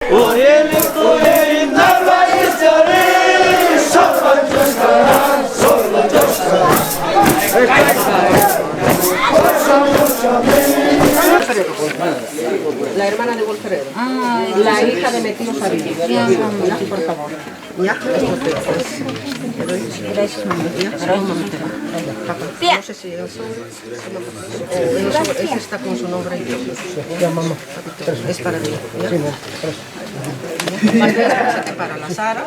La hermana de Wolferero. La hija de Metilo Sabido. Por favor. ¿Ya? No sé si ese está con su nombre. Es para mí. Para la Sara.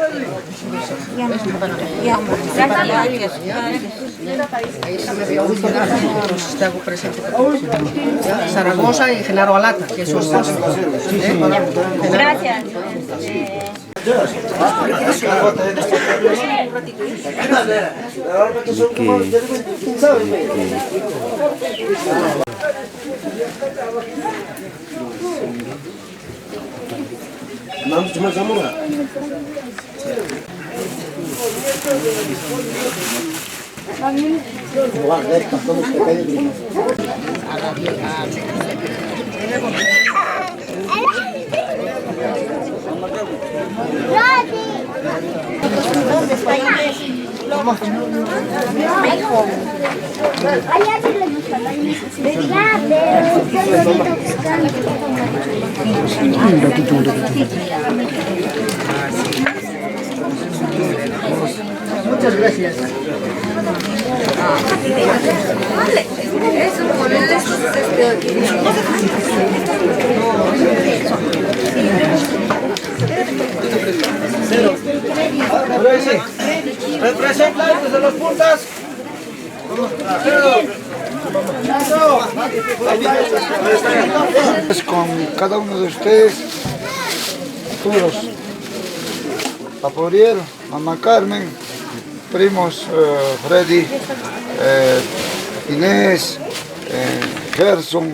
Ahí se me vio entonces te hago presente. Zaragoza y Genaro Alata, que son dos. Gracias. Muchas gracias. Presenta desde las puntas. Con cada uno de ustedes, todos, Papá Uriel, Mamá Carmen, primos Freddy, Inés, Gerson,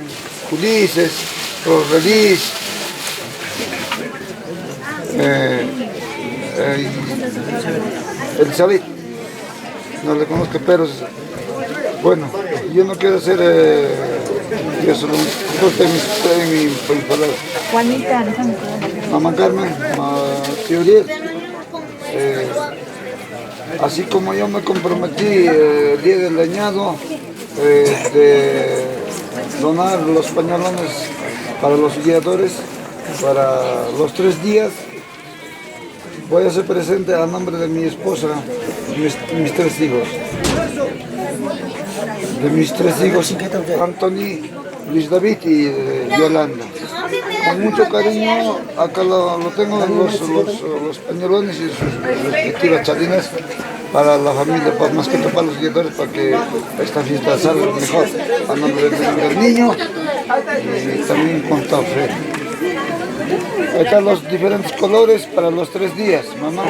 Ulises, Roselis, Elizabeth, no le conozco, pero bueno, yo no quiero hacer yo solo mi palabra. Juanita, Mamá Carmen, tío Uriel, así como yo me comprometí el día del añado de donar los pañalones para los guiadores para los 3 días, voy a ser presente a nombre de mi esposa, mis 3 hijos. De mis 3 hijos, Anthony, Luis David y Yolanda. Con mucho cariño, acá lo tengo los pañolones y sus respectivas chalinas para la familia, más que todo para los guiadores, para que esta fiesta salga mejor. A nombre del niño y también con Tafre. Ahí están los diferentes colores para los 3 días, mamá.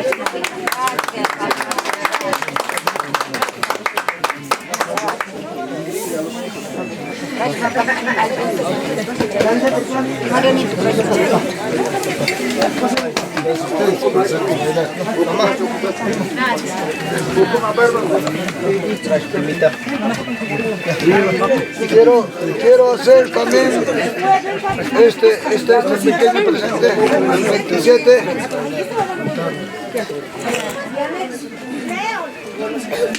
Quiero hacer también este pequeño presente, el 27.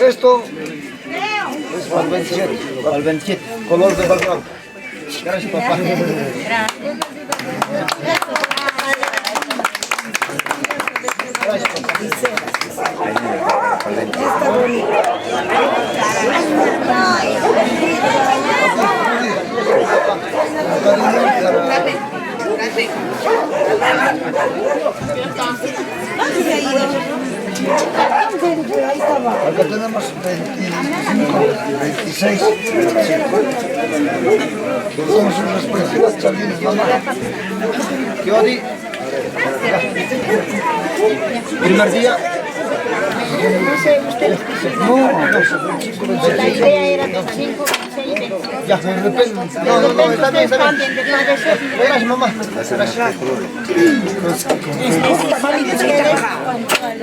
Esto es para el 27. Para el 27. Color de balcón. Gracias, papá. Acá tenemos 25, 26, 25. Tenemos sus respectivas chalinas, mamá. ¿Qué odi? Primer día. No sé, usted. La idea era 25, 26, 28. Ya, de repente. No, está bien, está bien. Gracias, mamá. Gracias.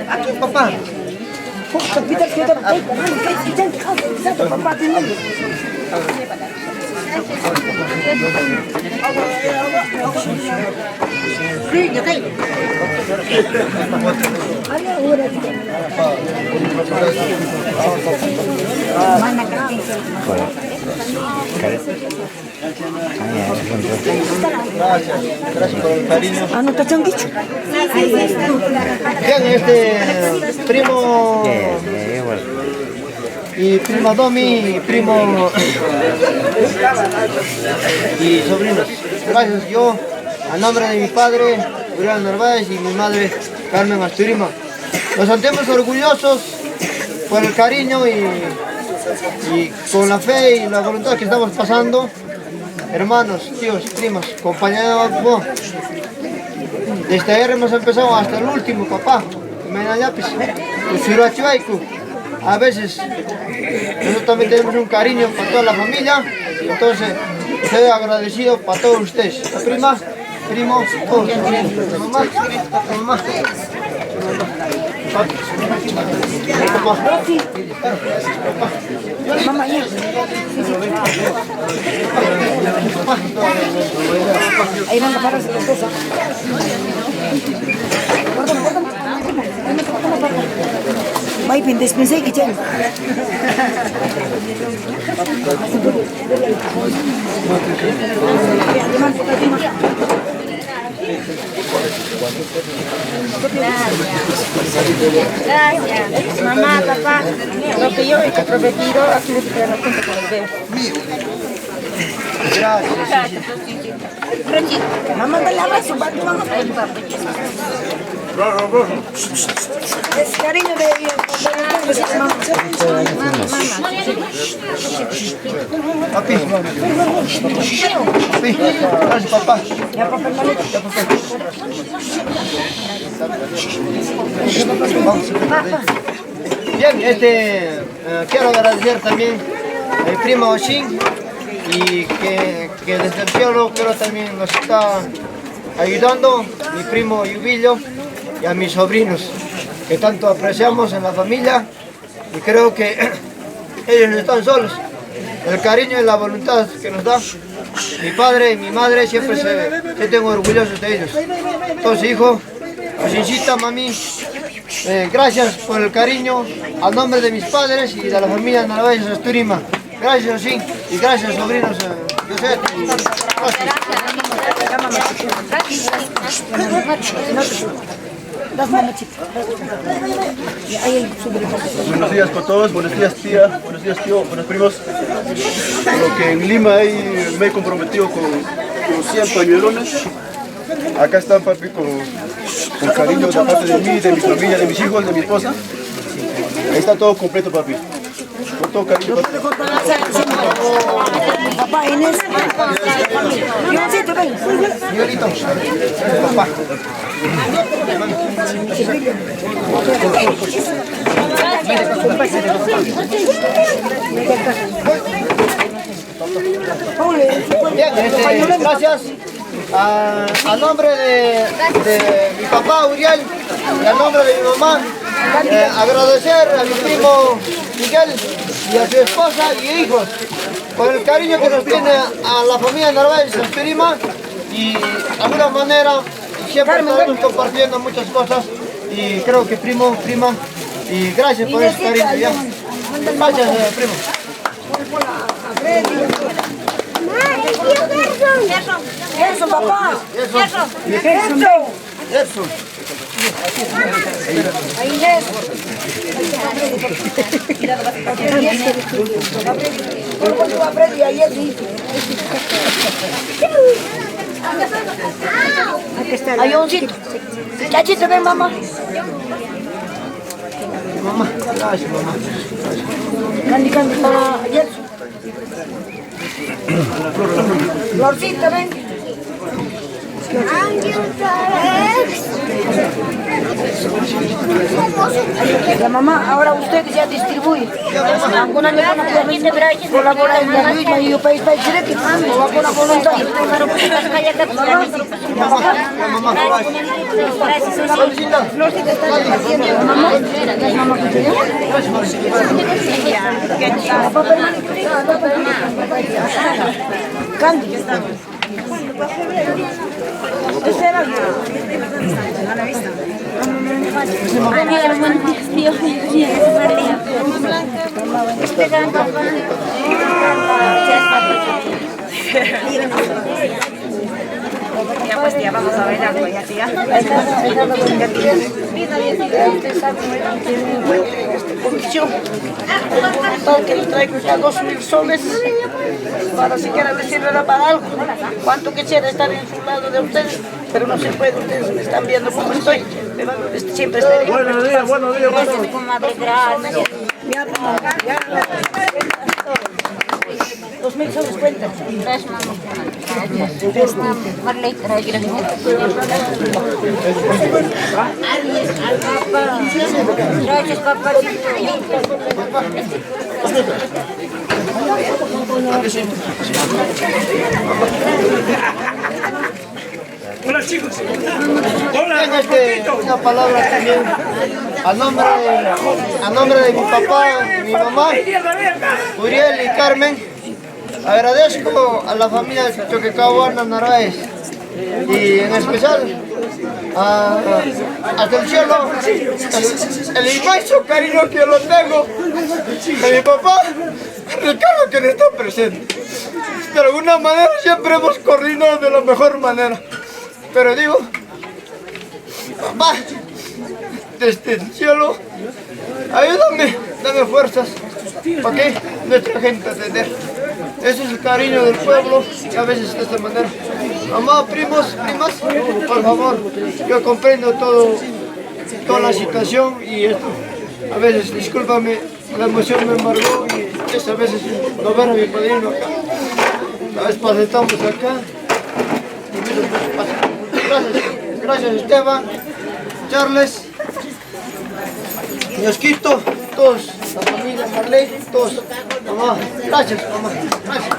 Aquí, papá. Gracias por el cariño. ¿Anota changuicho? Bien, primo y prima Domi, primo y sobrinos. Gracias, yo, a nombre de mi padre, Uriel Narváez, y mi madre, Carmen Asturima. Nos sentimos orgullosos por el cariño y con la fe y la voluntad que estamos pasando. Hermanos, tíos, primas, compañeros, desde ayer hemos empezado hasta el último, papá. A veces nosotros también tenemos un cariño para toda la familia, entonces estoy agradecido para todos ustedes. La prima, primo, todos. Mamá, mamá. Mamá, ya. Ahí van a pararse las cosas. May pintes-pinsay ka dyan. Gracias. Mamá, papá, lo que yo he prometido, aquí lo que no cuento con el bebé. Mamá, dale abrazo, papi, mamá. Es cariño de mamá. Papi, papi, gracias papá. Ya, papá, hermanito. Ya, papá. Bien, quiero agradecer también al primo Oshin y que desde el cielo pero también nos está ayudando, mi primo Yubillo y a mis sobrinos que tanto apreciamos en la familia y creo que ellos no están solos. El cariño y la voluntad que nos da mi padre y mi madre siempre se tengo orgullosos de ellos. Entonces, hijo, Oshincita, mami, gracias por el cariño al nombre de mis padres y de la familia Narváez Asturima. Gracias, Oshin, y gracias, sobrinos. José. Buenos días con todos, buenos días tía, buenos días tío, buenos primos. Lo que en Lima ahí me he comprometido con 100 pañuelones. Acá están papi con cariño de parte de mí, de mi familia, de mis hijos, de mi esposa. Ahí está todo completo papi. Con todo cariño papi. Papá, Inés. Ivóncito, ven. Miguelito, papá. Bien, gracias a nombre de mi papá Uriel y a nombre de mi mamá, agradecer a mi primo Miguel y a su esposa y hijos por el cariño que nos tiene a la familia Narváez Asturima y de alguna manera siempre estamos compartiendo muchas cosas y creo que primo, prima, y gracias por ese cariño. ¿Ya? Gracias, primo. Eso, papá. Eso. Ahí es. Ahí oncito. Chachito, ven, mamá. Mamá, gracias, mamá. Candy, candy, para ayer. Florcita, ven. La mamá, ahora usted ya distribuye. Alguna le van a colaborar en la misma y yo país para el directo. Con la voluntad. Ya pues tía, vamos a bailar, pues ya tía. Todo que le traigo ya 2.000 soles para siquiera les sirva para algo. Cuánto quisiera estar en su lado de ustedes, pero no se puede. Ustedes me están viendo cómo estoy. Siempre estaré. Buenos días, Gracias, comadre, gracias. 2.000 soles cuentan. Gracias, mamá. Gracias. Marley, gracias. Gracias, papá. Hola chicos. Una palabra también a nombre de mi papá y mi mamá, Uriel y Carmen. Agradezco a la familia Choquecahuana Narváez y en especial hasta el cielo el inmenso cariño que lo tengo de mi papá Ricardo, que no está presente. De alguna manera siempre hemos coordinado de la mejor manera, pero digo, papá, desde el cielo, ayúdame, dame fuerzas para que nuestra gente atender. Ese es el cariño del pueblo y a veces de esta manera. Mamá, primos, primas, por favor, yo comprendo toda la situación y esto. A veces, discúlpame, la emoción me embargó y es a veces no ver a mi padrino acá. A veces pasamos acá. Gracias Esteban, Charles, Ñosquito, todos, la familia Marley, todos. Mamá, gracias, mamá, gracias.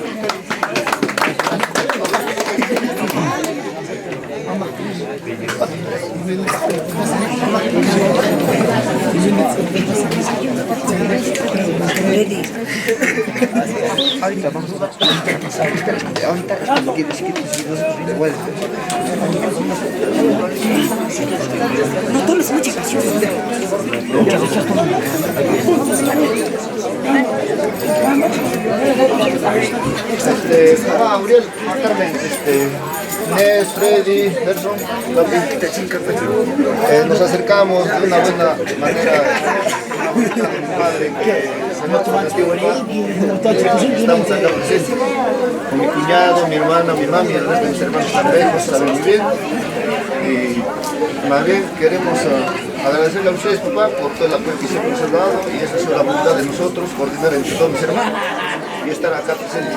Ahorita vamos a No tomes mucha pasión. Mamá, Uriel, Carmen, Inés, Freddy, Gerson, nos acercamos de una buena manera a mi padre que se nos estamos acá presentes con mi cuñado, mi hermana, mi mami, el resto de mis hermanos también, nos saben muy bien. Y más bien queremos agradecerle a ustedes, papá, por todo el apoyo que siempre nos han dado, y esa es la voluntad de nosotros, coordinar entre todos mis hermanos y estar acá presentes.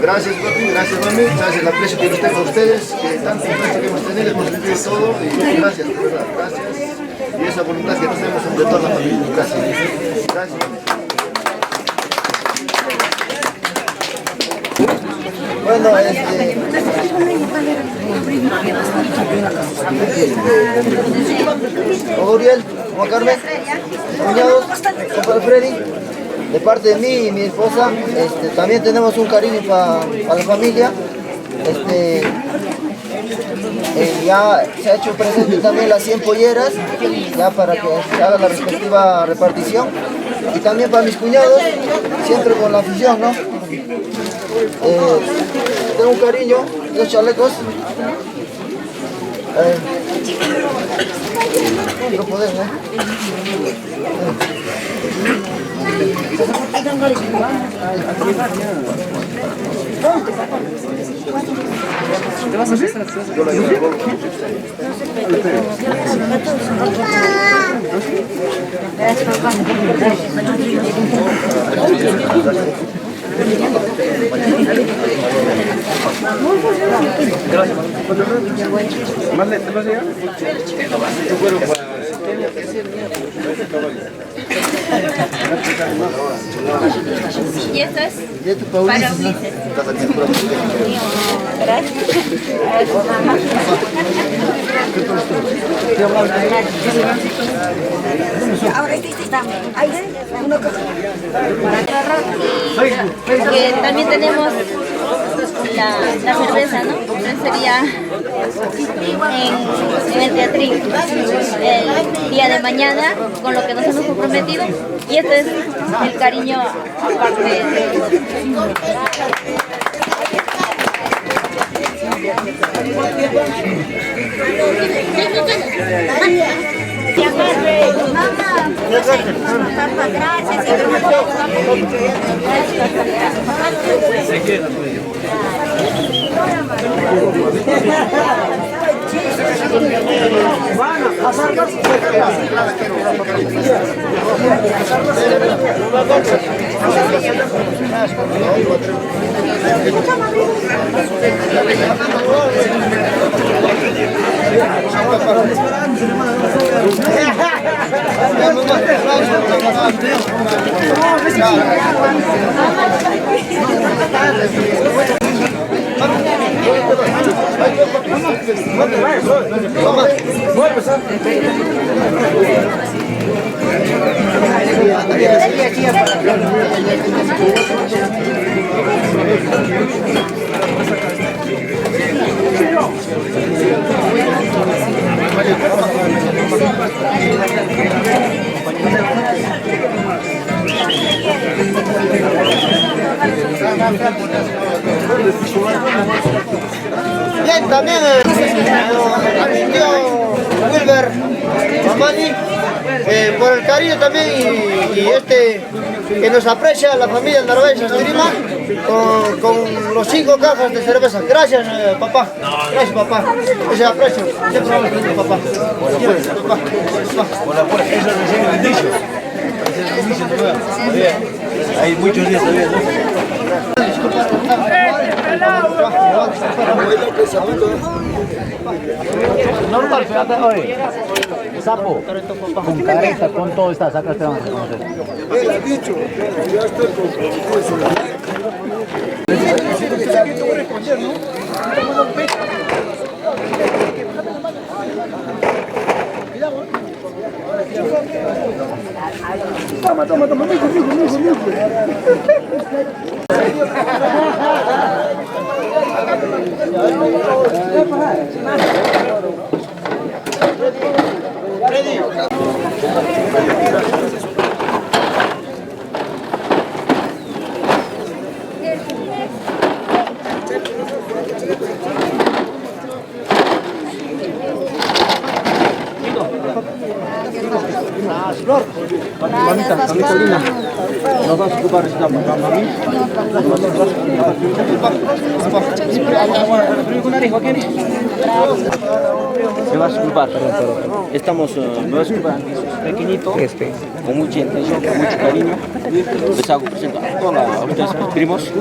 Gracias, papi, gracias, mami, gracias el aprecio que nos tengo a ustedes, que tanto influencia que hemos tenido, hemos vivido todo, y gracias, de verdad, gracias. Y esa voluntad que tenemos entre toda la familia, gracias. Gracias, mami. Bueno, Uriel, Juan Carmen, cuñados, compadre Freddy, de parte de mí y mi esposa, también tenemos un cariño para la familia. Ya se ha hecho presente también las 100 polleras, ya para que se haga la respectiva repartición. Y también para mis cuñados, siempre con la afición, ¿no? Tengo un cariño, los chalecos. No podés, ¿no? ¿Te vas a hacer? Yo la llevo. Marley, ¿te vas a llegar? Tu cuero para... Y esto es para Ulises. Que también tenemos la cerveza, ¿no? Entonces sería en el teatrín el día de mañana, con lo que nos hemos comprometido, y este es el cariño aparte de Bien, también al tío Wilber Mamani, por el cariño también y que nos aprecia la familia Narváez Esgrima con los 5 cajas de cerveza. Gracias, papá. Gracias, papá. Ese aprecio. Siempre vamos con papá. Siempre, papá. Por la puerta, eso es recién el inicio. Es el inicio todavía. Hay muchos días todavía, ¿no? Normal, fíjate, oye, sapo, con careta, con todo estas, acá te van a reconocer. Toma, Mamita linda, nos vamos a ocupar de esta mami. Se va a disculpar, estamos, me va a disculpar, pequeñito, con mucha intención, con mucho cariño. Les hago presento a ustedes, mis primos.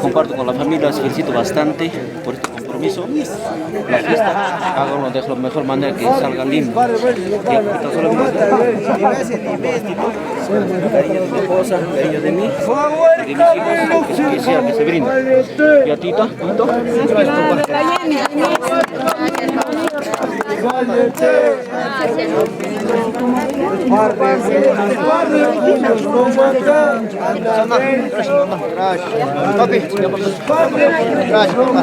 Comparto con la familia, les felicito bastante por este compromiso. La fiesta, háganlo de la mejor manera, que salga lindo. Que ahorita solamente cariño de mi esposa, cariño de mí, y de mis hijos, que sea que se brinda. ¿Y a Tita? ¿Tito? Gracias, mamá. Gracias. Papi. Gracias, papá.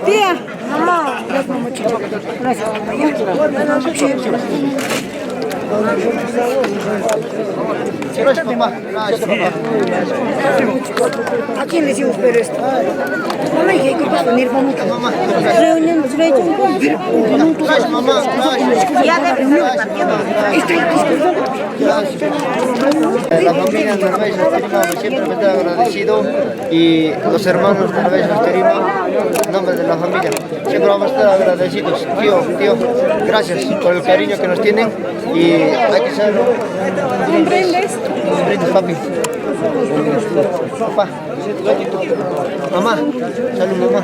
tía, mamá, gracias mucho. Gracias. Gracias, papá. Gracias, papá. ¿A quién le hicimos ver esto? Mamá, ¿y qué pasa? Mi hermano. Mamá. Reunión, se lo he hecho un poco. Gracias, mamá. Gracias. Ya de reunión. La familia Narváez Esgrima siempre me está agradecido y los hermanos Narváez Esgrima, en nombre de la familia, siempre vamos a estar agradecidos. Tío, gracias por el cariño que nos tienen y hay que ser... ¿Comprendes? Un brindis, papi. Papá. Mamá. Salud, mamá.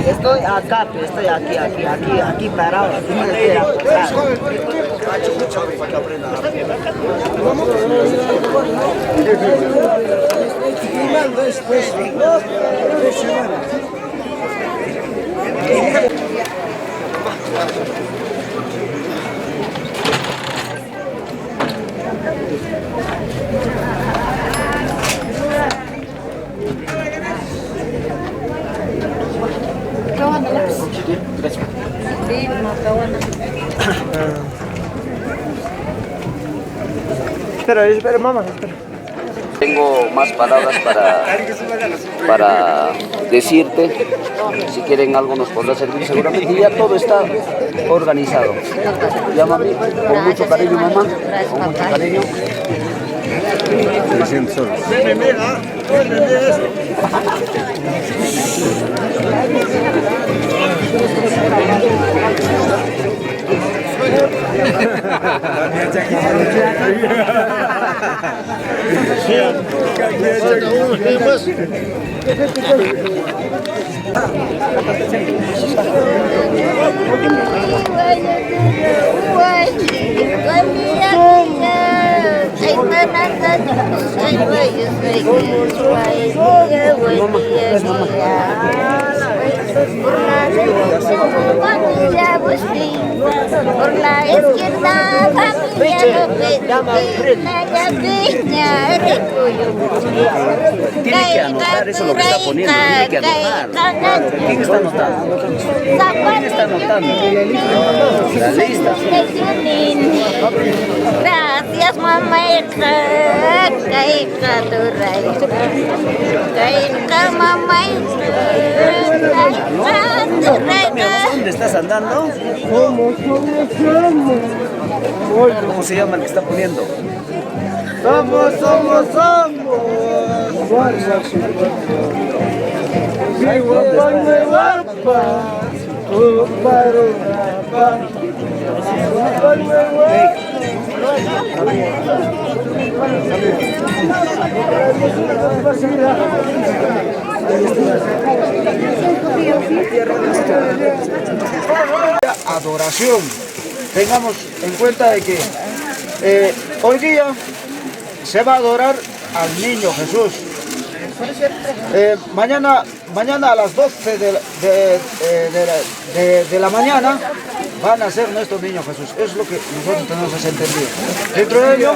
Estoy acá, estoy aquí parado. Espera, mamá, espera. Tengo más palabras para decirte. Si quieren algo nos podrá servir seguramente. Ya todo está organizado. Llámame con mucho cariño, mamá. Con mucho cariño. Por la izquierda familia Tiene que anotar eso lo que está poniendo, tiene que anotarlo. ¿Quién está anotando? ¿Quién está anotando? La lista. Gracias, mamá. ¿Dónde estás andando? ¿Cómo se llama el que está poniendo? Somos. Adoración. Tengamos en cuenta de que hoy día se va a adorar al niño Jesús. Mañana a las 12 de la mañana van a ser nuestro niño Jesús. Eso es lo que nosotros tenemos que entender. Dentro de ello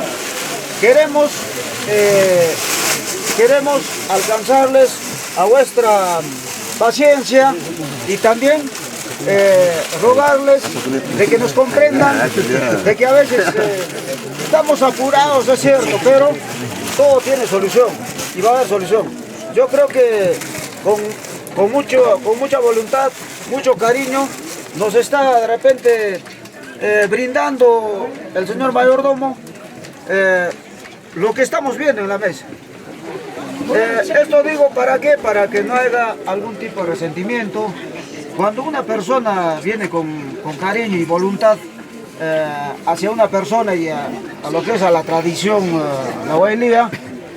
queremos alcanzarles a vuestra paciencia y también rogarles de que nos comprendan, de que a veces estamos apurados, es cierto, pero todo tiene solución y va a haber solución. Yo creo que con mucha voluntad, mucho cariño, nos está de repente brindando el señor mayordomo lo que estamos viendo en la mesa. Esto digo ¿para qué? Para que no haya algún tipo de resentimiento. Cuando una persona viene con cariño y voluntad hacia una persona y a lo que es a la tradición nahuaylía,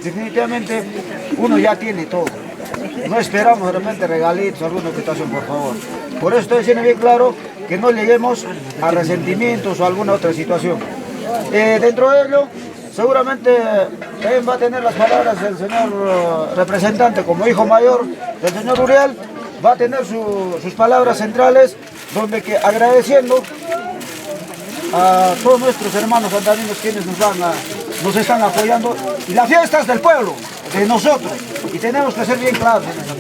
definitivamente uno ya tiene todo. No esperamos de repente regalitos, alguna invitación, por favor. Por eso estoy diciendo bien claro que no lleguemos a resentimientos o alguna otra situación. Dentro de ello, seguramente también va a tener las palabras del señor representante como hijo mayor del señor Uriel, va a tener sus palabras centrales, donde que agradeciendo a todos nuestros hermanos andarinos quienes nos están apoyando, y la fiesta es del pueblo, de nosotros, y tenemos que ser bien claros en esa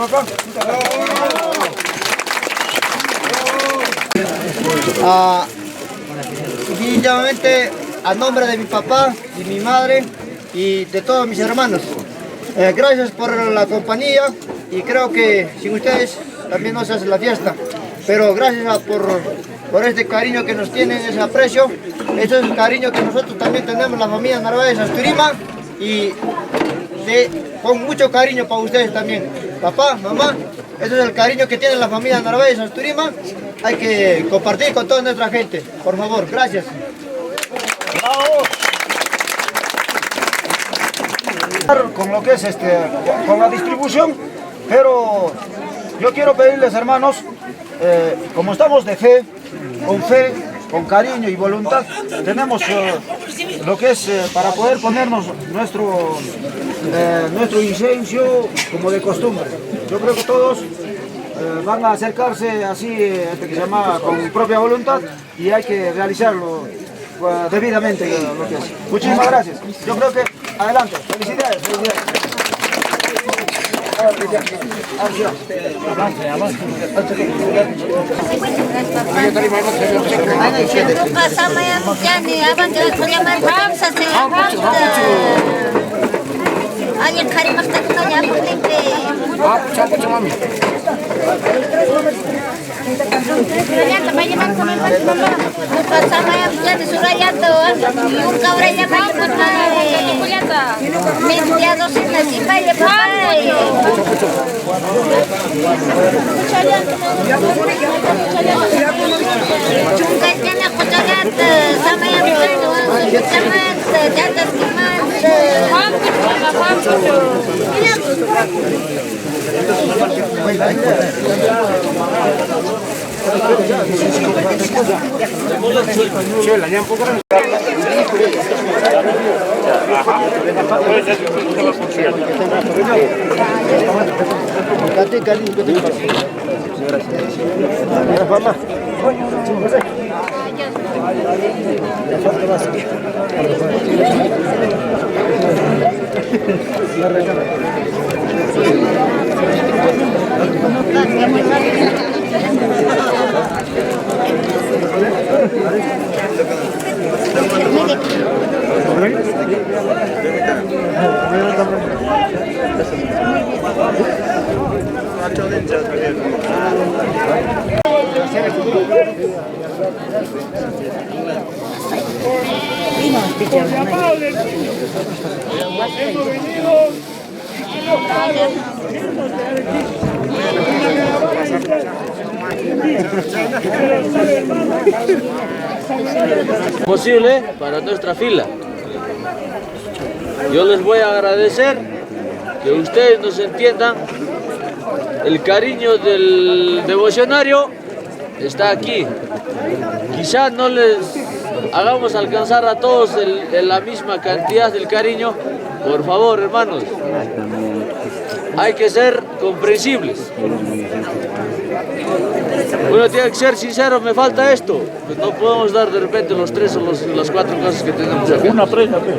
parte. Definitivamente a nombre de mi papá y mi madre y de todos mis hermanos, gracias por la compañía, y creo que sin ustedes también no se hace la fiesta, pero gracias por este cariño que nos tienen, ese aprecio. Este es el cariño que nosotros también tenemos, la familia Narváez Asturima, y con mucho cariño para ustedes también. Papá, mamá, este es el cariño que tiene la familia Narváez Asturima hay que compartir con toda nuestra gente. Por favor, gracias. Con lo que es con la distribución, pero yo quiero pedirles, hermanos, como estamos de fe, con cariño y voluntad, tenemos lo que es para poder ponernos nuestro incienso como de costumbre. Yo creo que todos van a acercarse así, que se llama con propia voluntad, y hay que realizarlo debidamente lo que es. Muchísimas gracias. Yo creo que adelante. Felicidades. Posible para nuestra fila. Yo les voy a agradecer que ustedes nos entiendan. El cariño del devocionario está aquí. Quizá no les hagamos alcanzar a todos la misma cantidad del cariño. Por favor, hermanos, hay que ser comprensibles. Uno tiene que ser sincero, me falta esto. Pues no podemos dar de repente los 3 o las 4 cosas que tenemos acá. Una prenda, pues.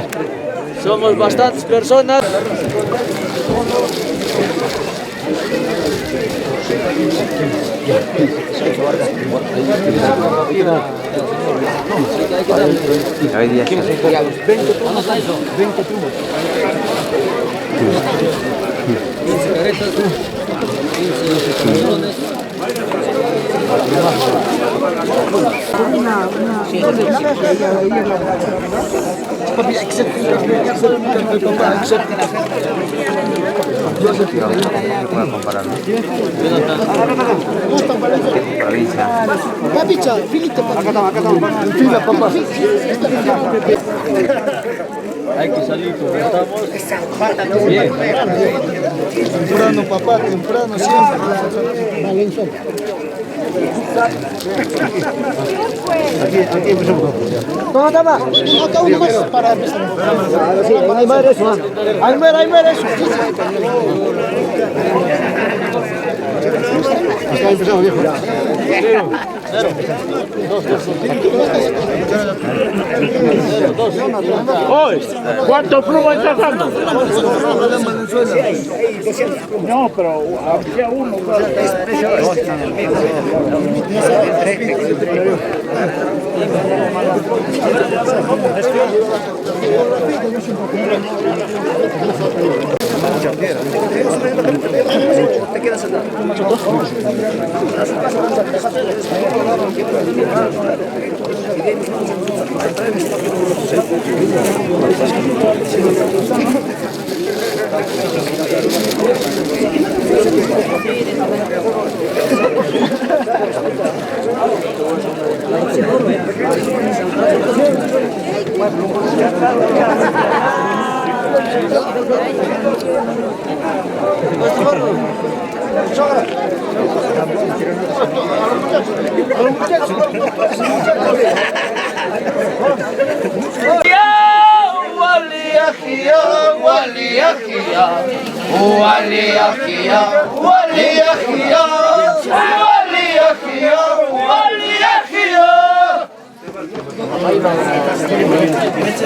Somos bastantes personas. Hay que salir como estamos. Bien. Temprano, papá, temprano siempre. Aquí empezamos. ¿Cómo está más? Acá uno más para empezar. Ahí muere eso. Ahí muere eso. Acá empezamos, viejo. Hoy, ¿cuántos plumos estás dando? No, pero había uno. Te quedas sentado.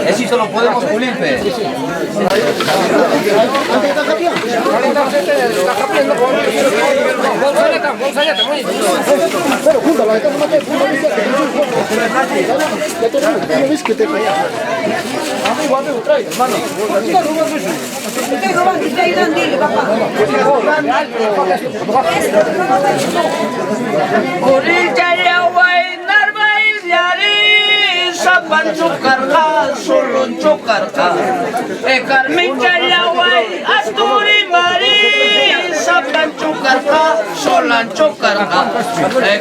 Eso solo podemos pulir, Sapan cukarka, sulun cukarka, Carmen Calaway, Asturi Mari, Sapan cukarka, sulan cukarka,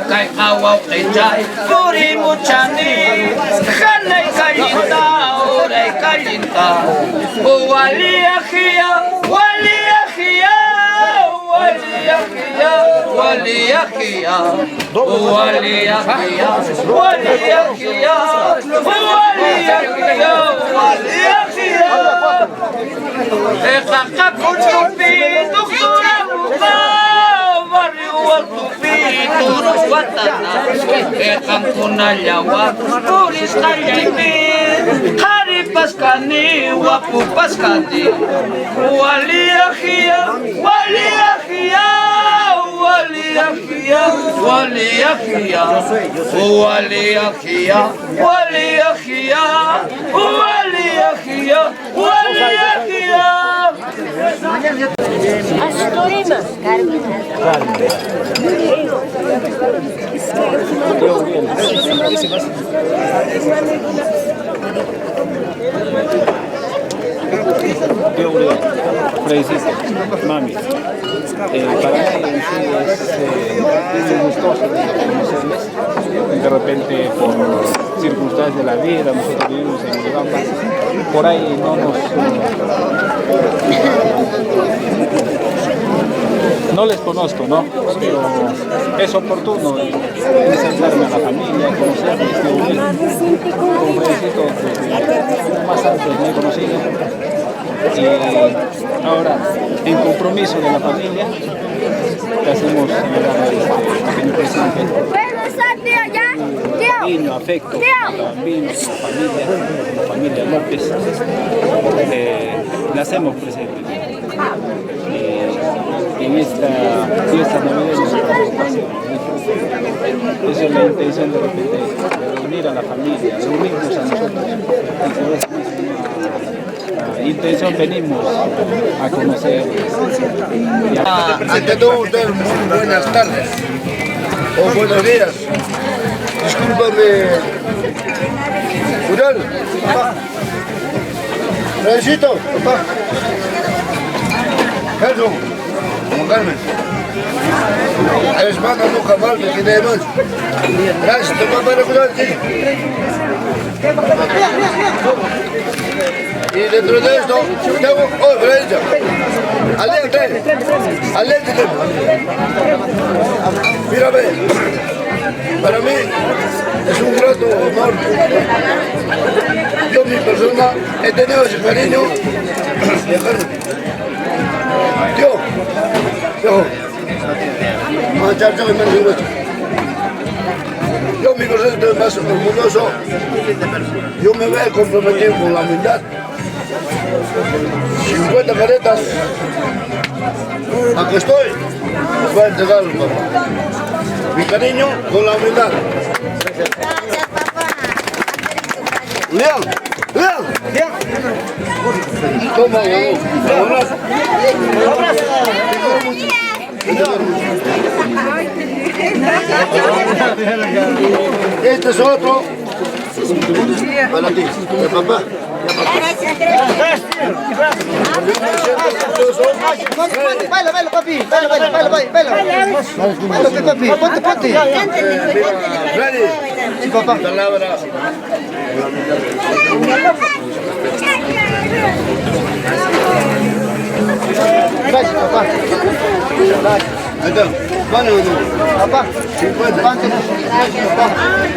Kay kawaw kay Puri Muchani, Kanay kalinta, Uray kalinta, Waliakia, Waliakia, Waliakia, Waliakia, Waliakia, Waliakia, Francisco, mami, para mí es gustoso conocerles. De repente, por circunstancias de la vida, nosotros vivimos en Uribamba, por ahí no les conozco, ¿no? Pero es oportuno presentarme a la familia, conocerles, como Francisco, más antes me he conocido. Y ahora, en compromiso de la familia, te hacemos llegar pequeño presente. Cariño, afecto, también la familia López, le hacemos presente. En esta fiesta navideña esa es la intención de repente, de unir a la familia, de unirnos a nosotros. Intención venimos a conocer. Ante todo, ustedes muy buenas tardes o buenos días. Discúlpame, Uriel, Francisco, papá, Jesús, Juan Carmen. Eres mano nunca mal, que tiene más. Gracias, toma para cuidarte. Y dentro de esto, tengo, Florencia, aléjate, mírame, para mí es un grato honor. Yo, mi persona, he tenido ese cariño, tío, yo, mi persona, estoy más orgulloso, yo me veo comprometido con la humildad. 50 caretas, aquí estoy, les voy a entregar mi cariño con la humildad. Gracias, papá. León, toma, este es otro para ti, de papá. Baila, papi, baila, ponte. Ready. Sí, papá. Palabra. Gracias, papá. Ahí está. Bueno, Papá, 50. Papá,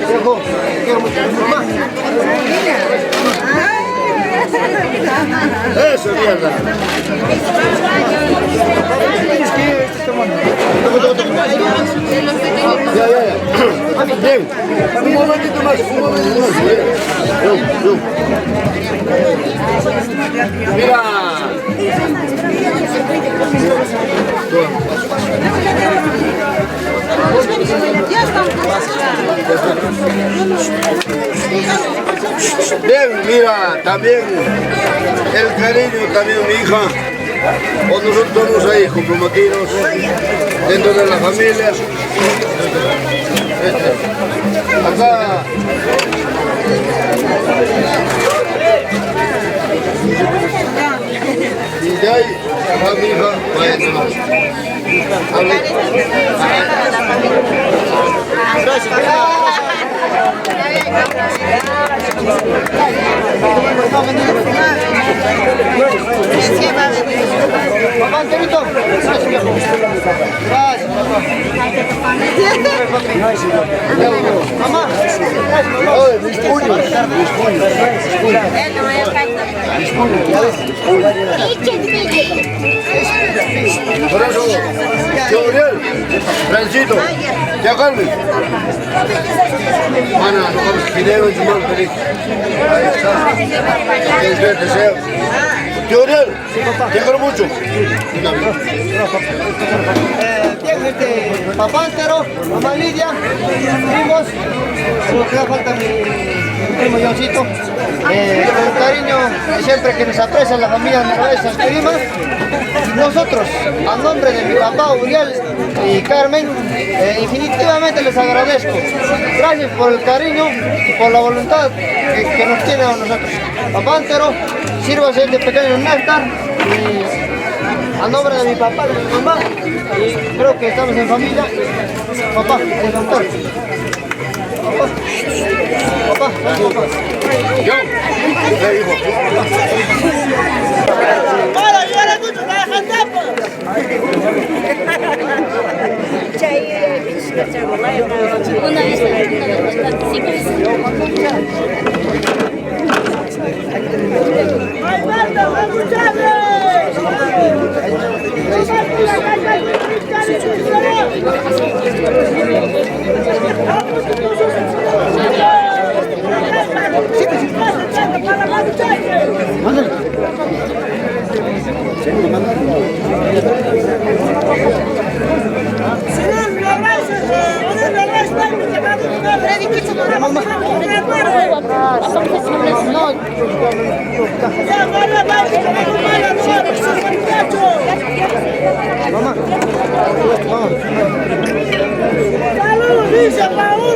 viejo, te quiero mucho. Mamá. Eso, mierda. Ya. Bien. Un momentito más. Mira. Bien, mira, también el cariño, también mi hija, o nosotros estamos ahí comprometidos dentro de la familia. Acá. Y de ahí, a mi hija, Papá Antonito, gracias. Mamá, mis puños. Por eso, tío Uriel, Francito, tía Carmen. Mana, no vamos video y mal feliz. Ahí está. Que Dios te deseo. Tío Uriel, te quiero mucho. Bien, papá entero, mamá Lidia, primos, solo queda falta mi primo Johncito. Con el cariño de siempre que nos aprecia la familia Narváez Salquirima. Nosotros, a nombre de mi papá Uriel y Carmen, infinitivamente les agradezco. Gracias por el cariño y por la voluntad que nos tienen a nosotros. Papá entero, sírvase este pequeño néctar. A nombre de mi papá, de mi mamá, y creo que estamos en familia. Papá, el doctor. Papá. Papá, papá. Yo, hijo. ¡Para, llora mucho, te dejan tapo! Una vez, ¡Ay, Marta, vamos, ¡Salud, dice Paul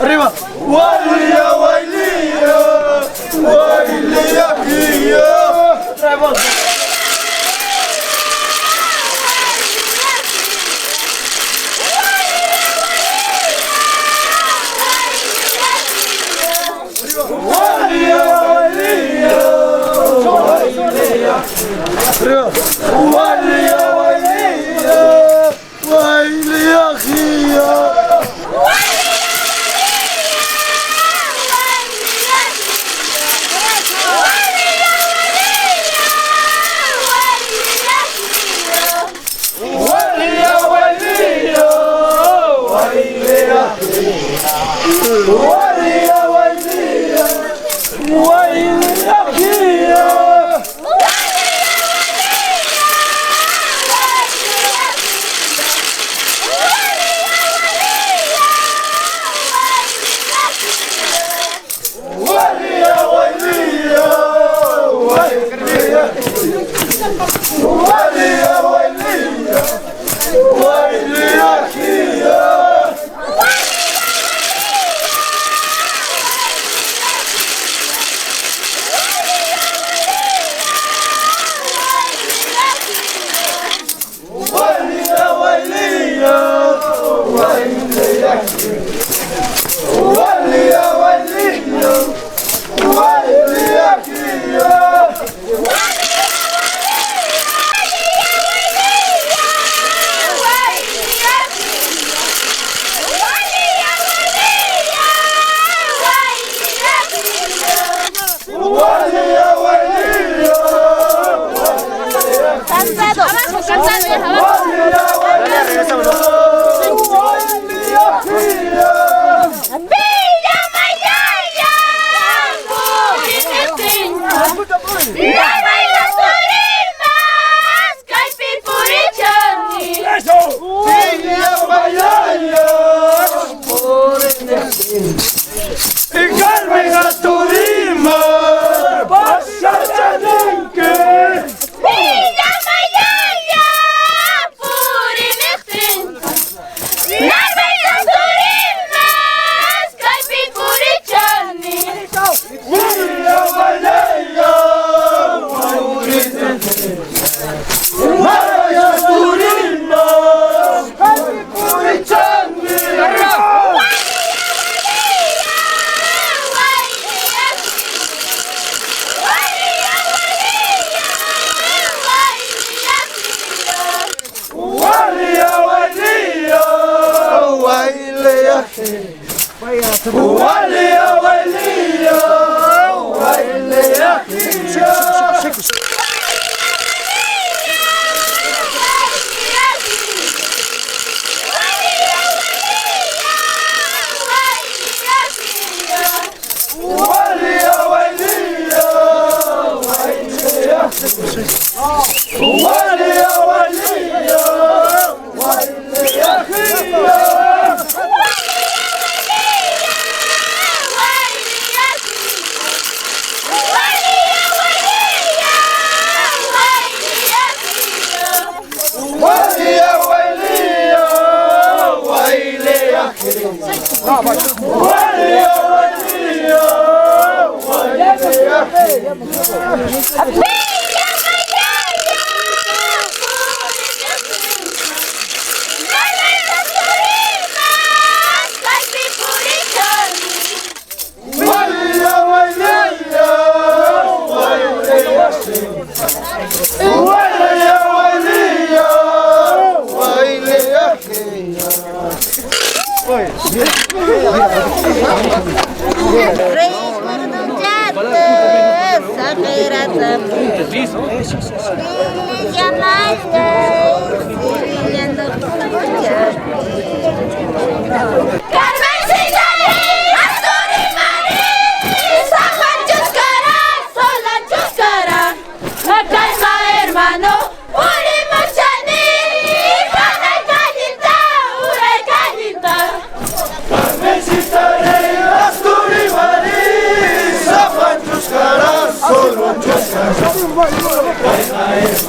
Arriba.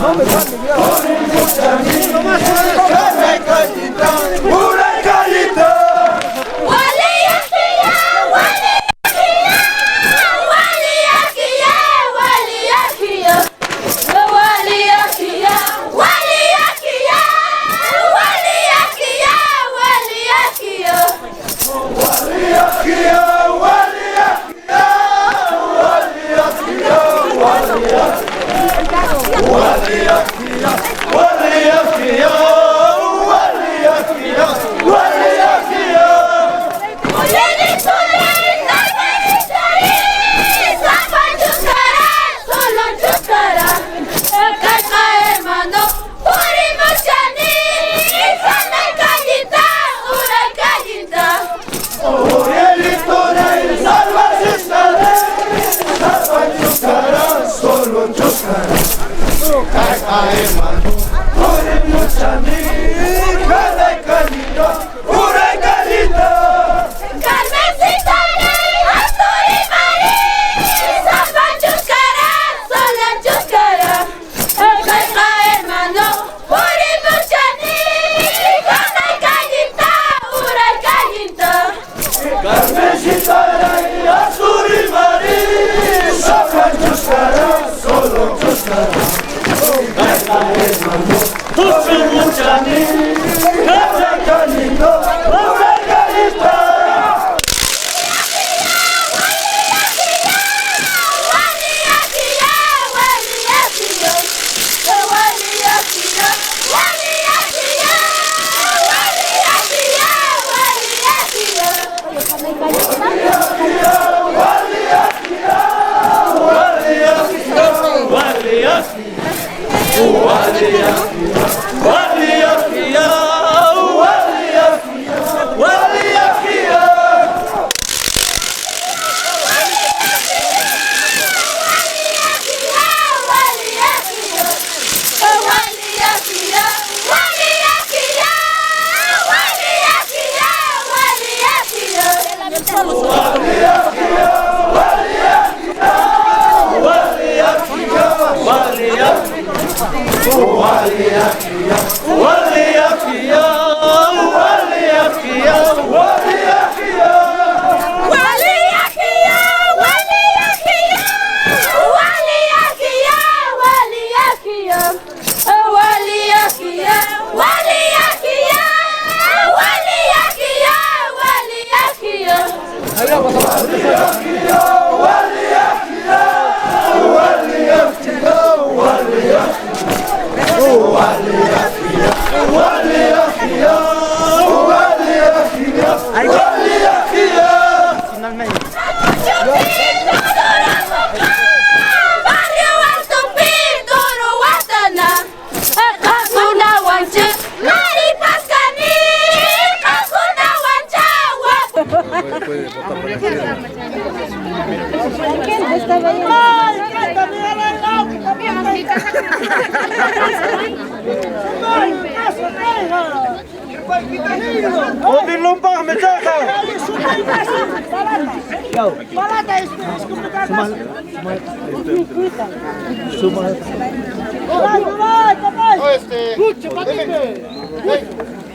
No me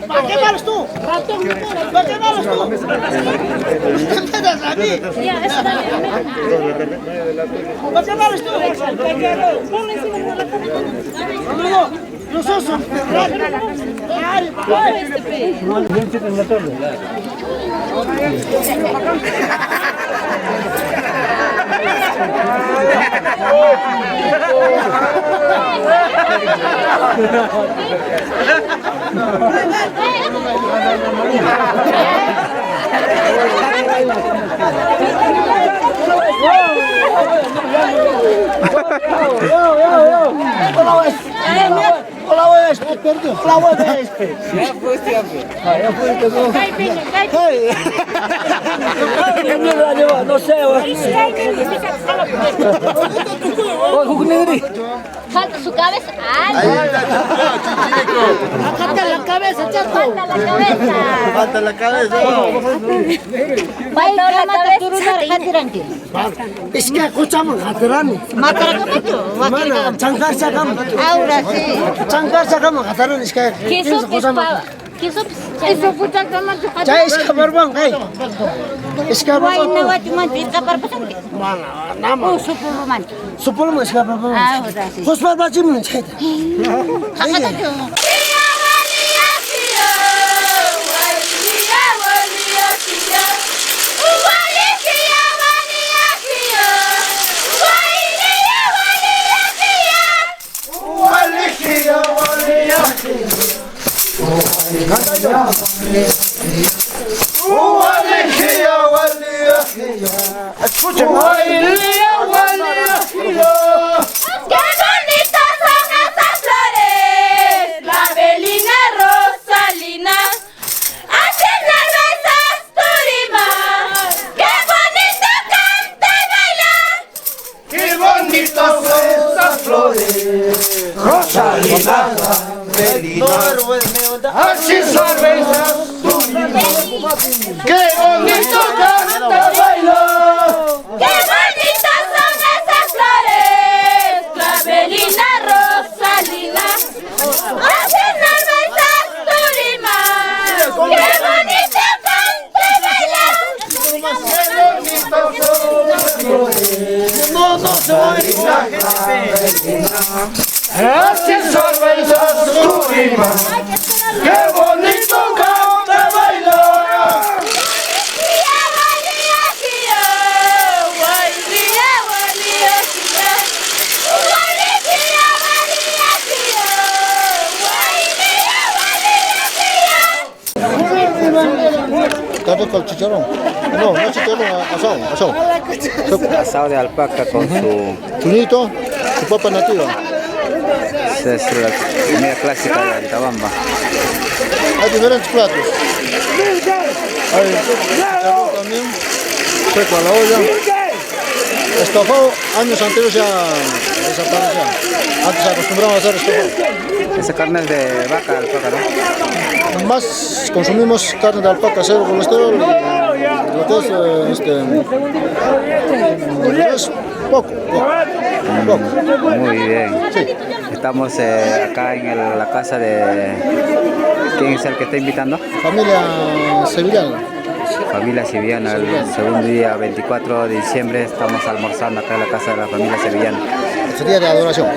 ¿Para qué malas tú? ¿Para qué malas tú? ¿Qué das a mí? ¿Para qué malas tú? Ponle encima de la cama. No, los osos. No sé, Falta su cabeza. Falta la cabeza, chato. Falta la cabeza. Falta la cabeza. Falta la cabeza. Es que escuchamos, Hatarani. Mana, chancar sacamos. Ahora sí. Chancar sacamos, Hatarani. Es que. ¿Qué sopa? ¿Qué sopa? Eso puta cama. Ya es que barbón, hey. Es que barbón. No va a tomar pizza para pasar. Mana, nama. Oh, superman. Superman es que barbón. Ahora sí. Pues barbón, Jimmy, cheta. Escucha. ¡Qué bonitas son esas flores! La Belina Rosalina, hacen cervezas Turima. ¡Qué bonito canta y baila! ¡Qué bonitas son esas flores! Rosalina, Belina, hacen cervezas Turima. ¡Qué bonito canta y baila! ¡Qué bonitas son esas flores! La Belina Rosalina, hacen cervezas Turima. ¡Qué bonito canta y baila! ¡Qué bonitas son las flores! No soy la gente. Hacen cervezas Turima. ¡Qué bonito canta y baila! ¿Tato con chicharrón? No, no chicharrón, asado. Asado de alpaca con su... Tunito, su papa nativa. Esa es la comida clásica de Antabamba. Hay diferentes platos. Hay chicharrón también, seco a la olla. Estofado, años anteriores ya desaparecía. Antes se acostumbraba a hacer estofado. Esa carne es de vaca, alpaca, ¿no? Más consumimos carne de alpaca, cero colesterol, y lo que es poco. Muy bien. Sí. Estamos acá en la casa de... ¿Quién es el que está invitando? Familia sevillana. Familia sevillana, el segundo día, 24 de diciembre, estamos almorzando acá en la casa de la familia sevillana. Es día de adoración.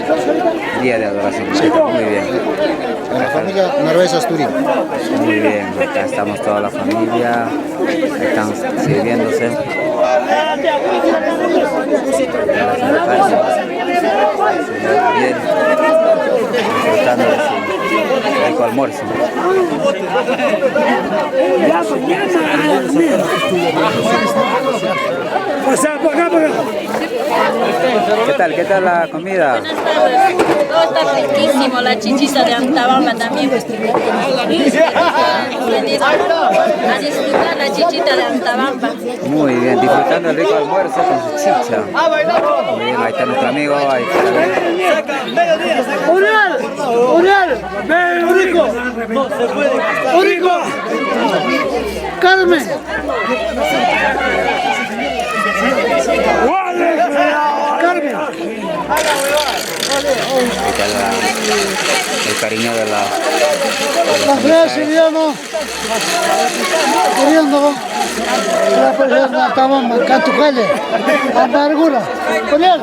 Día de adoración, sí. Muy bien. En la familia Narváez Asturín. Muy bien, acá estamos toda la familia, están sirviéndose. Bien, disfrutando de su rico almuerzo. ¿Qué tal la comida? Buenas tardes. Todo está riquísimo, la chichita de Antabamba también. A disfrutar la chichita de Antabamba. Muy bien, disfrutando el rico almuerzo con su chicha. Muy bien, ahí está nuestro amigo. Ahí está. ¡Uriel! ¡Ven, Urico! ¡Urico! ¡Carmen! ¡Carmen! Ahí está el cariño de la Las siriano, queriendo la persona Antabamba, Catucale, Amargura. Uriel,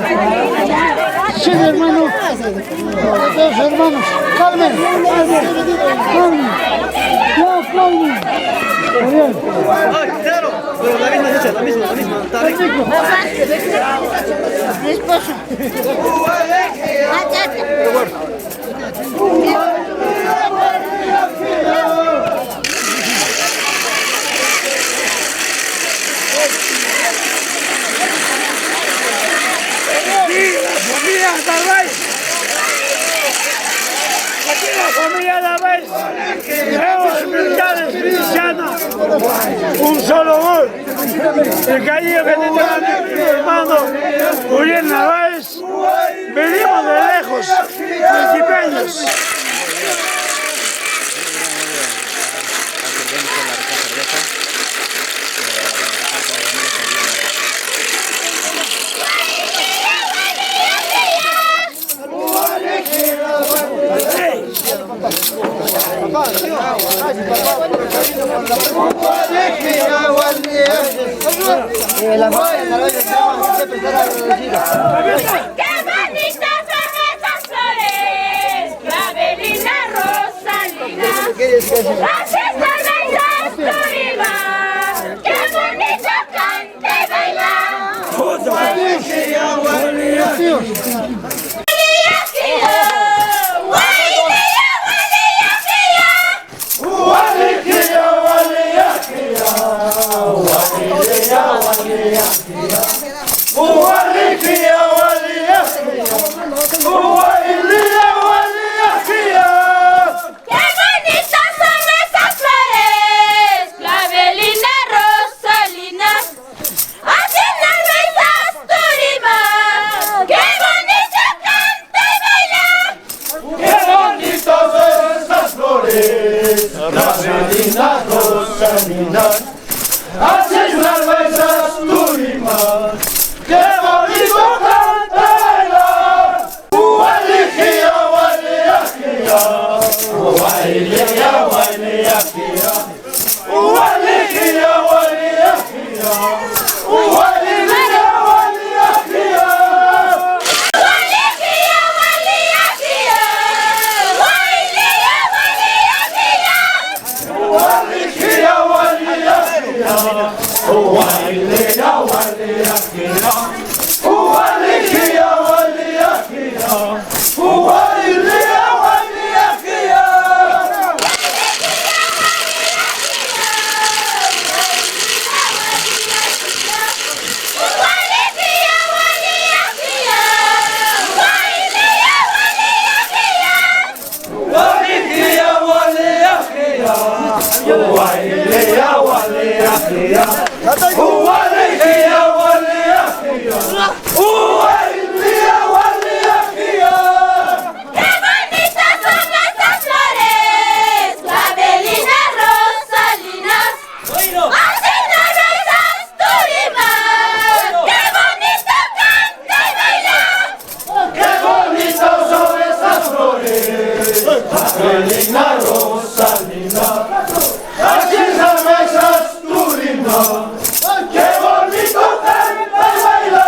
sí, hermano, dos hermanos, Carmen, Carmen, Uriel. La misma. Mi esposo. Aquí la familia Narváez, tenemos militares cristianos, un solo gol. El cariño que te tengo a mi hermano Uriel Narváez, venimos de lejos, principeños. La madre de Narváez siempre está agradecida. ¡Qué bonitas son esas flores! Clavelina, rosalina. Gracias, Narváez, Turima. ¡Qué bonito canta y baila! ¡Qué bonitas son esas flores! Clavelina, rosalina. Así Narváez, Turima. ¡Qué bonito canta y baila! ¡Qué bonitas son esas flores! Clavelina, rosalina. Así Narváez, Turima. ¡Qué bonito canta baila! ¡Qué bonitas son esas flores! Clavelina, rosalina. Así Narváez, Turima. ¡Qué bonito canta y baila! ¡Qué bonitas son esas flores! Clavelina, rosalina. Así Narváez, Turima. ¡Qué bonito canta y baila!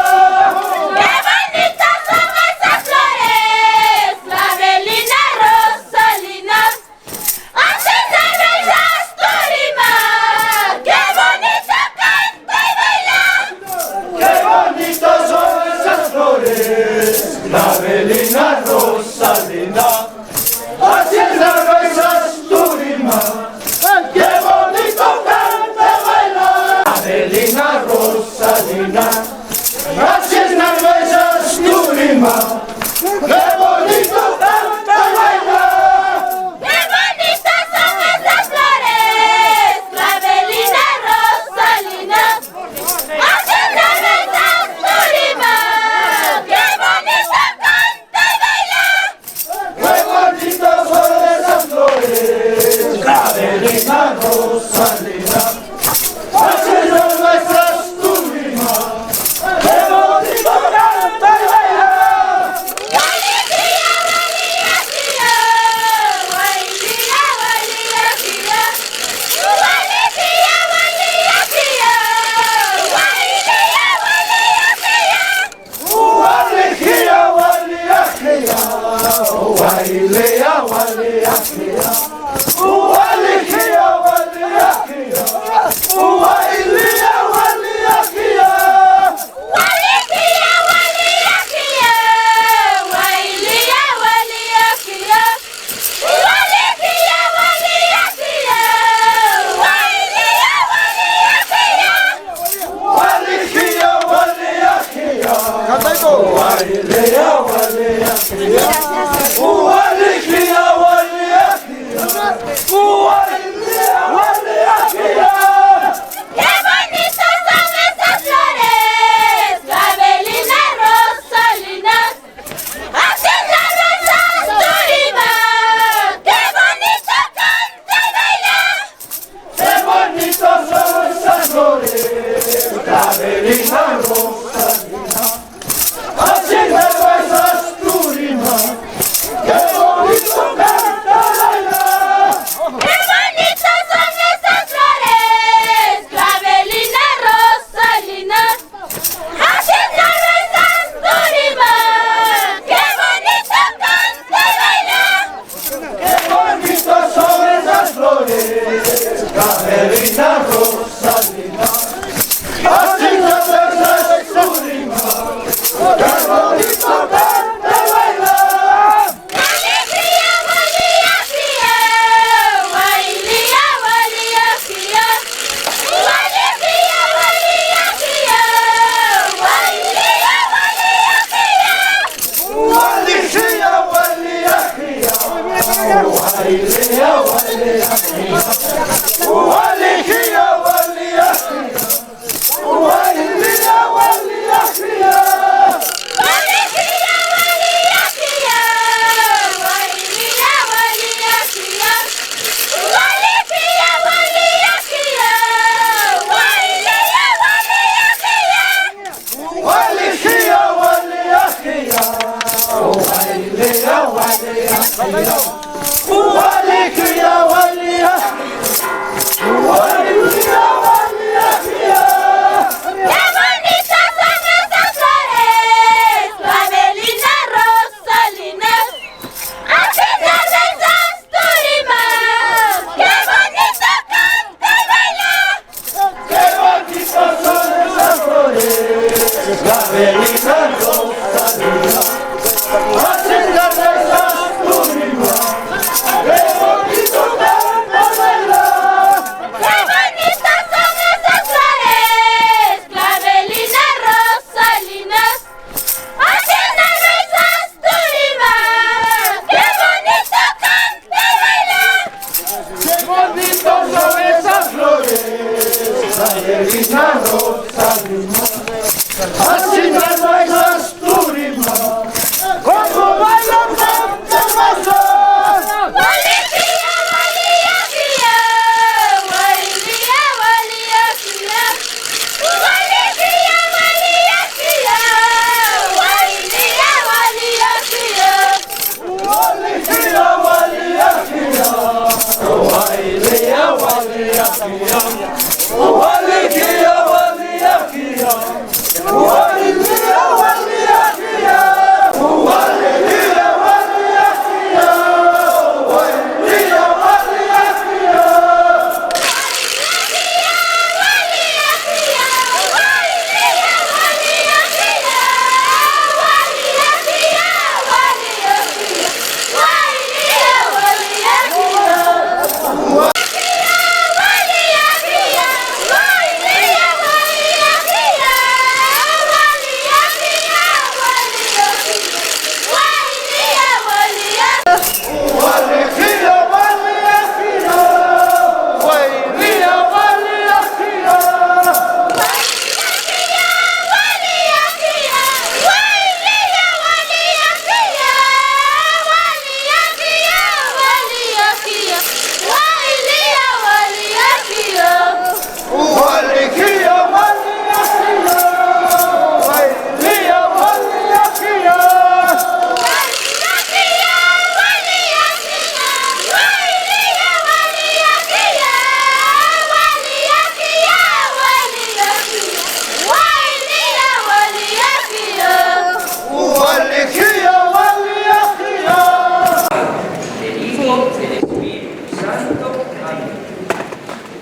¡Qué bonitas son esas flores! Clavelina, rosalina. Así Narváez, Turima. ¡Qué bonito canta y baila!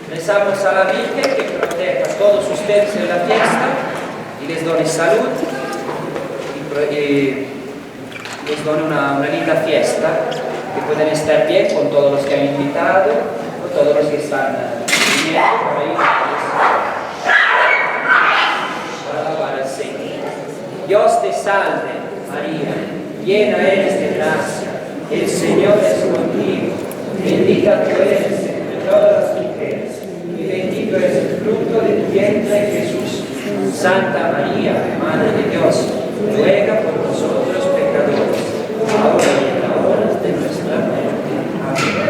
Rezamos a la Virgen que proteja a todos ustedes en la fiesta y les done salud y les done una linda fiesta, que puedan estar bien con todos los que han invitado, con todos los que están viniendo por ahí. Para el Señor. Dios te salve, María, llena eres de gracia, el Señor es contigo, bendita tú eres entre todas las mujeres, y bendito es el fruto de tu vientre, Jesús. Santa María, Madre de Dios, ruega por nosotros pecadores, ahora y en la hora de nuestra muerte. Amén.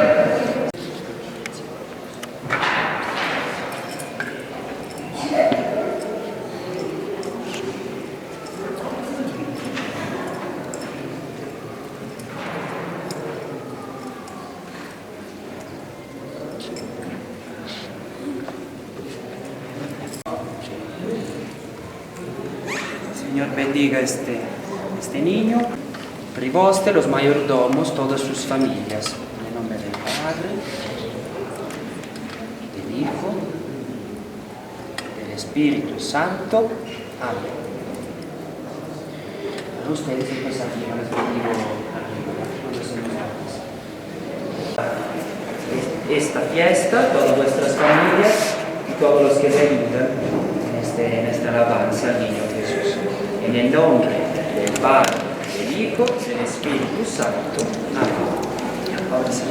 Señor, bendiga este niño, privoste los mayordomos, todas sus familias, en el nombre del Padre, del Hijo, del Espíritu Santo. Amén. Para ustedes después aquí, les bendigo esta fiesta, todas vuestras familias y todos los que se ayudan en esta alabanza al Niño Jesús. En el nombre del Padre, del Hijo, del Espíritu Santo. Amén. Ahora sí.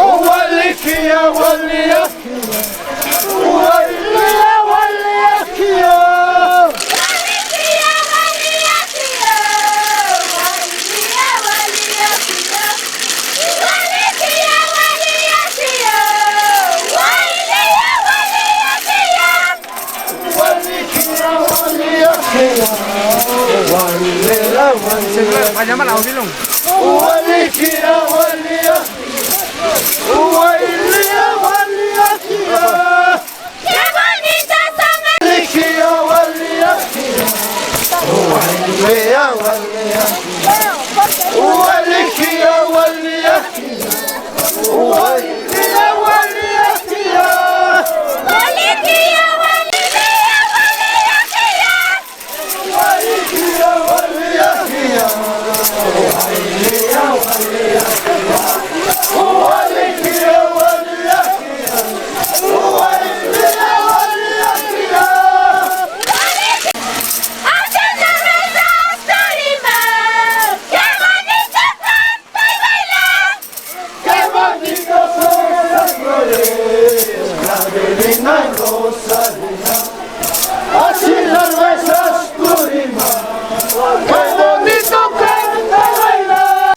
وليكيا وليكيا وليا وليكيا Llama la Ovilón. وليكيا وليا وليا وليكيا ¡Qué bonitas son! وليكيا وليكيا وليا وليكيا وليكيا وليكيا وليا وليكيا Así las besas Turima, qué bonito canta bailar.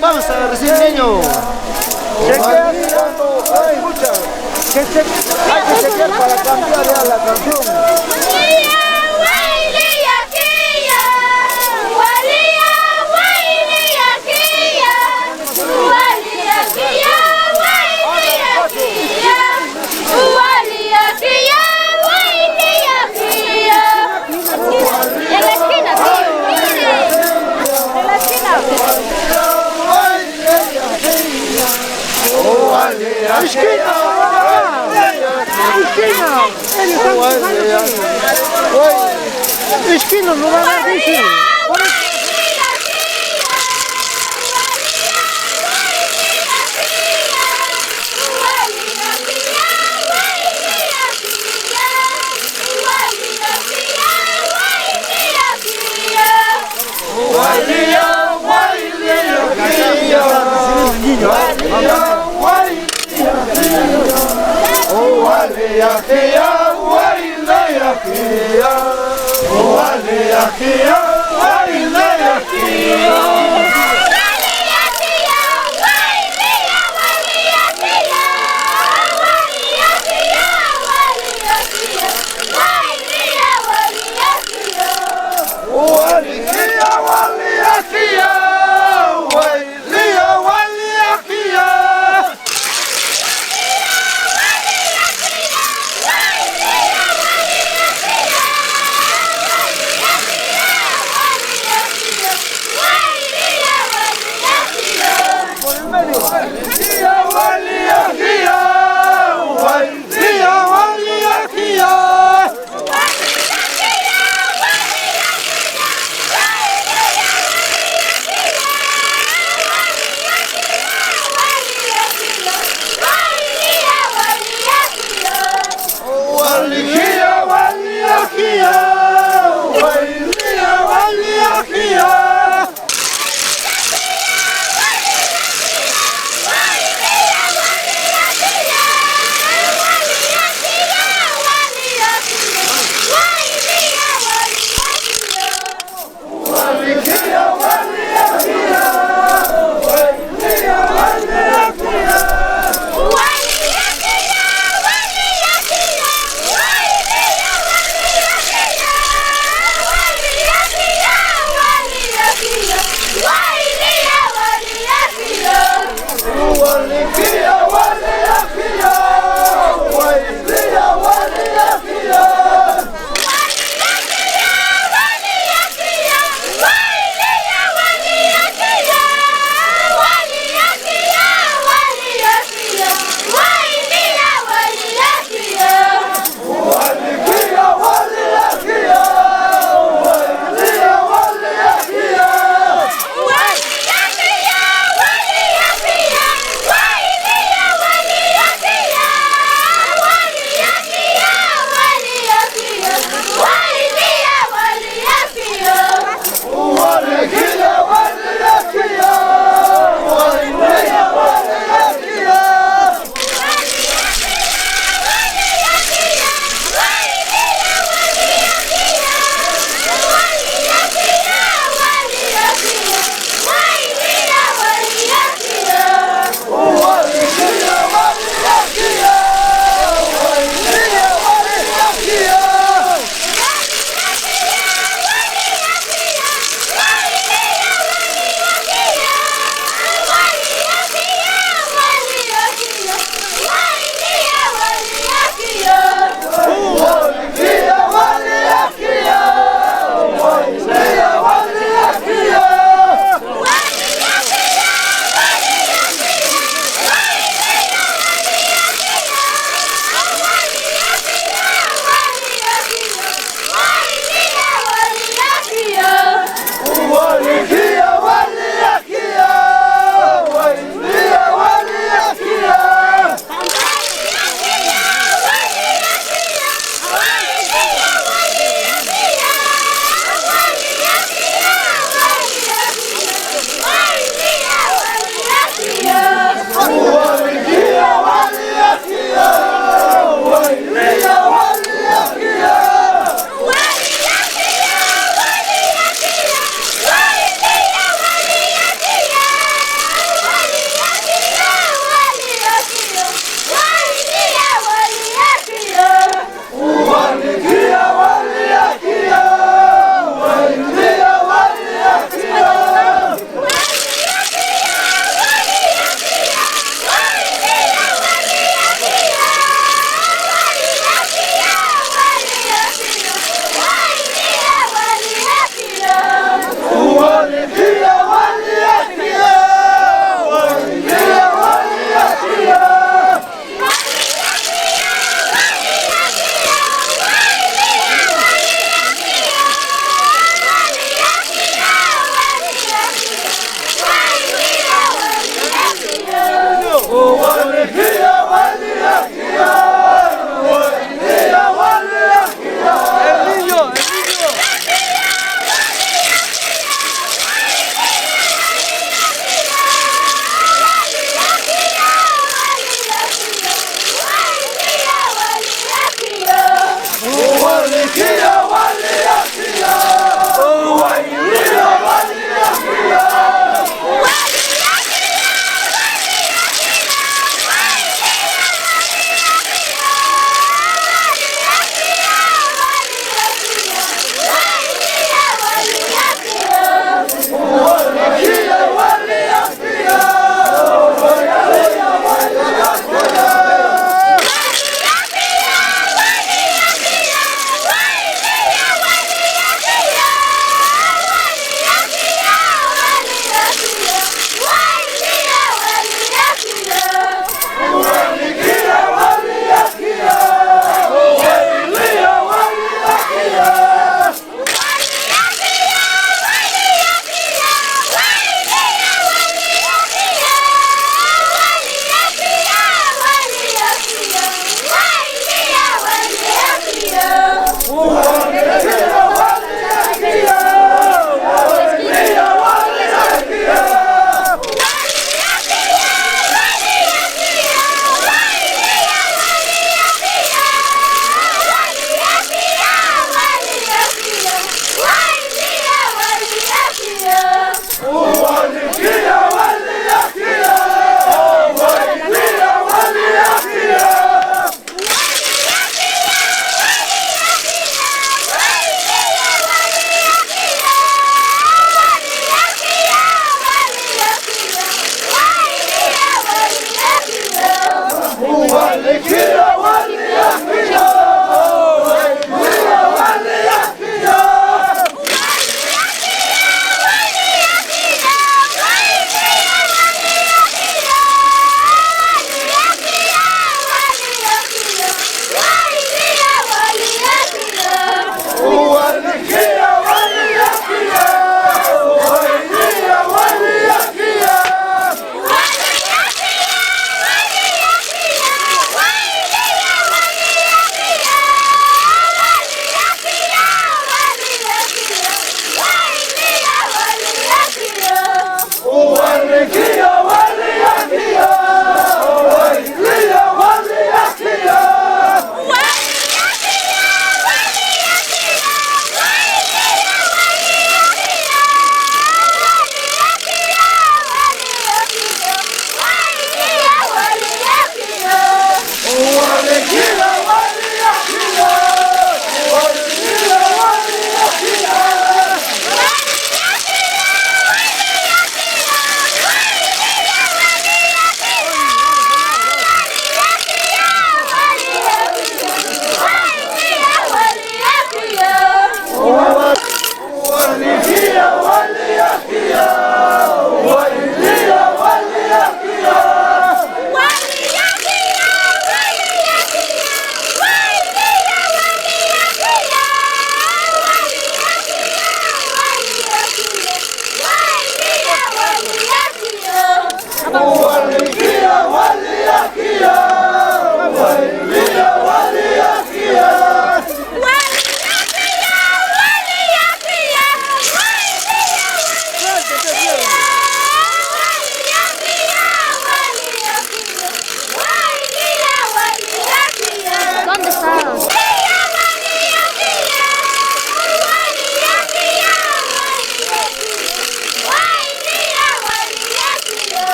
Vamos a recibir niño. Escucha, hay que chequear para cambiar ya la canción. Esquina, no va a dar bici. Guailia, guailia, guailia.